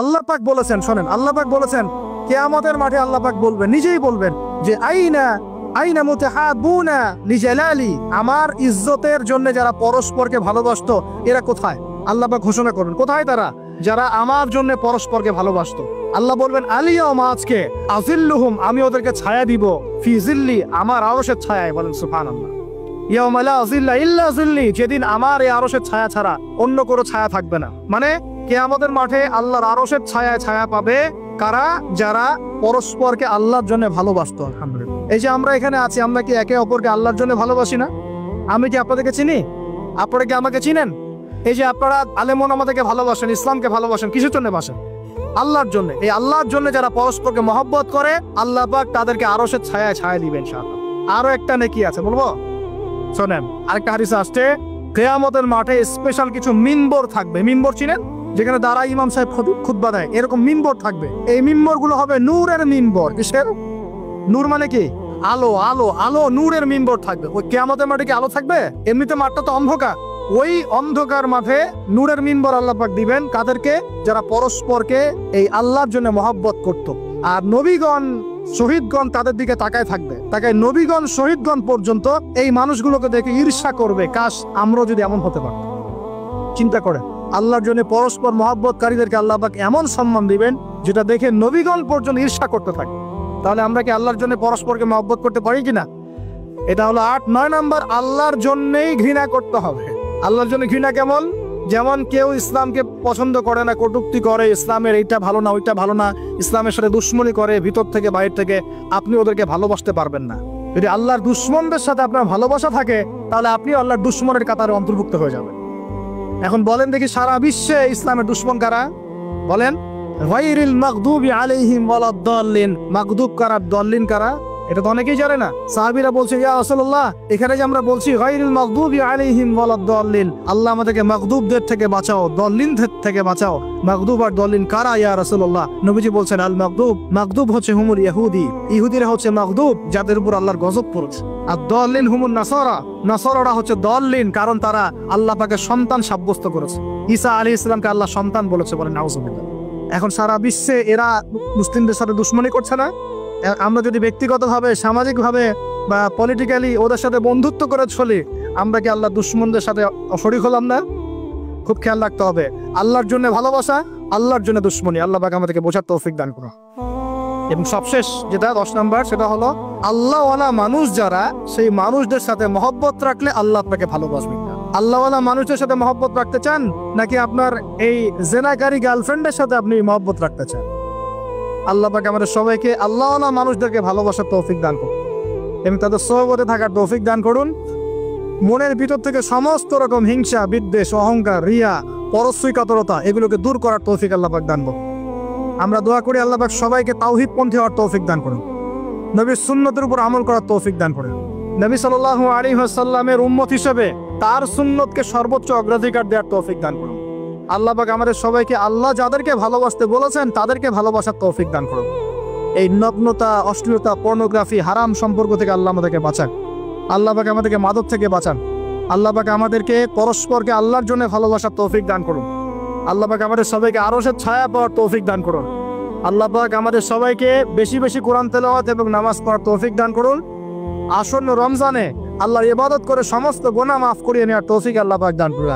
আল্লাহ পাক বলেছেন, শোনেন, আল্লাহ পাক বলেছেন কিয়ামতের মাঠে আল্লাহ পাক বলবেন, নিজেই বলবেন যে আইনা আইনা মুতাহাবুনা লিজালালি, আমার ইজ্জতের জন্য যারা পরস্পরকে ভালোবাসতো এরা কোথায়? আল্লাহ পাক ঘোষণা করবেন কোথায় তারা, যারা আমার জন্য পরস্পরকে ভালোবাসতো। আল্লাহ বলবেন আলিয়াউমা, আজকে আযিল্লুহুম, আমি ওদেরকে ছায়া দিব, ফি জিল্লি, আমার আরশের ছায়ায়। বলেন সুবহানাল্লাহ। ইয়াউমা লা জিল্লা ইল্লা জিল্লি, যেদিন আমার এই আরশের ছায়া ছাড়া অন্য কোনো ছায়া থাকবে না। মানে কিয়ামতের মাঠে আল্লাহর আরশের ছায়ায় ছায়া পাবে কারা? যারা পরস্পরকে আল্লাহর জন্য ভালোবাসতো। আলহামদুলিল্লাহ, এই যে আমরা এখানে আছি, আমরা কি একে অপরকে আল্লাহর জন্য ভালোবাসি না? আমি কি আপনাদেরকে চিনি? আপনারা কি আমাকে চিনেন? এই যে আপনারা আলেমন আমাদেরকে ভালোবাসেন, ইসলামকে ভালোবাসেন, কিসের জন্য বাসেন? আল্লাহর জন্য। এই আল্লাহর জন্য যারা পরস্পরকে মহব্বত করে, আল্লাহ পাক তাদেরকে আরশের ছায়ায় ছায়া দিবেন ইনশাআল্লাহ। আরো একটা নেকি আছে, বলবো? শোনেন, আরেকটা হাদিসে আসছে কিয়ামতের মাঠে স্পেশাল কিছু মিম্বর থাকবে। মিম্বর চিনেন? যেখানে দাঁড়া ইমাম সাহেব খুতবা দেয়, এরকম মিম্বর থাকবে। এই মিম্বর গুলো হবে নূরের মিম্বর। কিসের? নূর মানে কি? আলো। আলো আলো নূরের মিম্বর থাকবে। ওই কিয়ামতের মাঠে কি আলো থাকবে? এমনিতে মাঠটা তো অন্ধকার। ওই অন্ধকার মাঠে নূরের মিম্বর আল্লাহ পাক দিবেন কাদেরকে? যারা পরস্পরকে এই আল্লাহর জন্য মহব্বত করত। আর নবীগণ, শহীদগণ তাদের দিকে তাকায় থাকবে। তাকায় নবীগণ, শহীদগণ পর্যন্ত এই মানুষগুলোকে দেখে ঈর্ষা করবে, কাশ আমরাও যদি এমন হতে পারতাম। চিন্তা করে, আল্লাহর জন্য পরস্পর মহব্বতকারীদেরকে আল্লাহ পাক এমন সম্মান দিবেন যেটা দেখে নবীগণ পর্যন্ত ঈর্ষা করতে থাকে। তাহলে আমরা কি আল্লাহর জন্য পরস্পরকে মহব্বত করতে পারি কিনা? এটা হলো 8-9 নাম্বার। আল্লাহর জন্যই ঘৃণা করতে হবে। আল্লাহর জন্য ঘৃণা কেমন? যেমন কেউ ইসলামকে পছন্দ করে না, কটূক্তি করে, ইসলামের এইটা ভালো না, ওইটা ভালো না, ইসলামের সাথে দুশ্মনী করে ভিতর থেকে বাইরে থেকে, আপনি ওদেরকে ভালোবাসতে পারবেন না। যদি আল্লাহর দুশ্মনদের সাথে আপনার ভালোবাসা থাকে, তাহলে আপনি আল্লাহর দুশ্মনের কাতারে অন্তর্ভুক্ত হয়ে যাবেন। এখন বলেন দেখি, সারা বিশ্বে ইসলামের দুশ্মন কারা? বলেন। গায়রিল মাগদুবি আলাইহিম ওয়ালাদ-দাল্লিন, মাগদুব কারা, দল্লিন কারা? এটা তো অনেকেই জানে না। সাহাবীরা বলছে, ইয়া রাসূলুল্লাহ, এখানে যে আমরা বলছি গায়রিল মাগদুবি আলাইহিম ওয়ালাদ-দাল্লিন, আল্লাহ আমাদেরকে মাগদুবদের থেকে বাঁচাও, দল্লিনদের থেকে বাঁচাও। মাগদুব আর দল্লিন কারা ইয়া রাসূলুল্লাহ? নবীজি বলছেন, আল মাগদুব, মাগদুব হচ্ছে হুমুল ইহুদি, ইহুদিরা হচ্ছে মাগদুব, যাদের উপর আল্লাহর গজব পড়েছে। আর দল্লিন হুমুল নাসারা, নাসারারা হচ্ছে দল্লিন, কারণ তারা আল্লাহ পাকের সন্তান সাব্যস্ত করেছে। ঈসা আলাইহিস সালামকে আল্লাহ সন্তান বলেছে, বলেন নাউজুবিল্লাহ। এখন সারা বিশ্বে এরা মুসলিমদের সাথে দুশ্মনী করছে না? আমরা যদি ব্যক্তিগতভাবে, সামাজিকভাবে বা পলিটিক্যালি ওদের সাথে বন্ধুত্ব করে চলি, আমরা কি আল্লাহ দুশ্মনদের সাথে শরীক হলাম না? খুব খেয়াল রাখতে হবে। আল্লাহর জন্য ভালোবাসা, আল্লাহর জন্য দুশ্মনী। আল্লাহ পাক আমাদেরকে বোঝার তৌফিক দান করুন। এবং সবশেষ যেটা 10 নাম্বার, সেটা হলো আল্লাহওয়ালা মানুষ যারা, সেই মানুষদের সাথে মহব্বত রাখলে আল্লাহ আপনাকে ভালোবাসবেন। আল্লাহওয়ালা মানুষদের সাথে মহব্বত রাখতে চান, নাকি আপনার এই জেনাকারী গার্লফ্রেন্ডের সাথে আপনি মহব্বত রাখতে চান? আল্লাহ পাক আমাদের সবাইকে আল্লাহওয়ালা মানুষদেরকে ভালোবাসার তৌফিক দান করুন এবং তাদের সহবতে থাকার তৌফিক দান করুন। মনের ভিতর থেকে সমস্ত রকম হিংসা, বিদ্বেষ, অহংকার, রিয়া, পরশ্রীকাতরতা, এগুলোকে দূর করার তৌফিক আল্লাহ পাক দান করুন। আমরা দোয়া করি আল্লাহ পাক সবাইকে তাওহীদপন্থী হওয়ার তৌফিক দান করুন, নবীর সুন্নতের উপর আমল করার তৌফিক দান করুন। নবী সাল্লাল্লাহু আলাইহি ওয়াসাল্লামের উম্মত হিসেবে তার সুন্নতকে সর্বোচ্চ অগ্রাধিকার দেওয়ার তৌফিক দান করুন। আল্লাহ পাক আমাদের সবাইকে আল্লাহ যাদেরকে ভালোবাসতে বলেছেন তাদেরকে ভালোবাসার তৌফিক দান করুন। এই নগ্নতা, অশ্লীলতা, পর্নোগ্রাফি, হারাম সম্পর্ক থেকে আল্লাহ আমাদেরকে বাঁচান। আল্লাহ পাক আমাদেরকে মাদক থেকে বাঁচান। আল্লাহ পাক আমাদেরকে পরস্পরকে আল্লাহর জন্য ভালোবাসার তৌফিক দান করুন। আল্লাহ পাক আমাদের সবাইকে আরশের ছায়া পাওয়ার তৌফিক দান করুন। আল্লাহ পাক আমাদের সবাইকে বেশি বেশি কোরআন তেলাওয়াত এবং নামাজ পড়ার তৌফিক দান করুন। আসন্ন রমজানে আল্লাহর ইবাদত করে সমস্ত গুনাহ মাফ করিয়ে নেওয়ার তৌফিক আল্লাহ পাক দান করুন।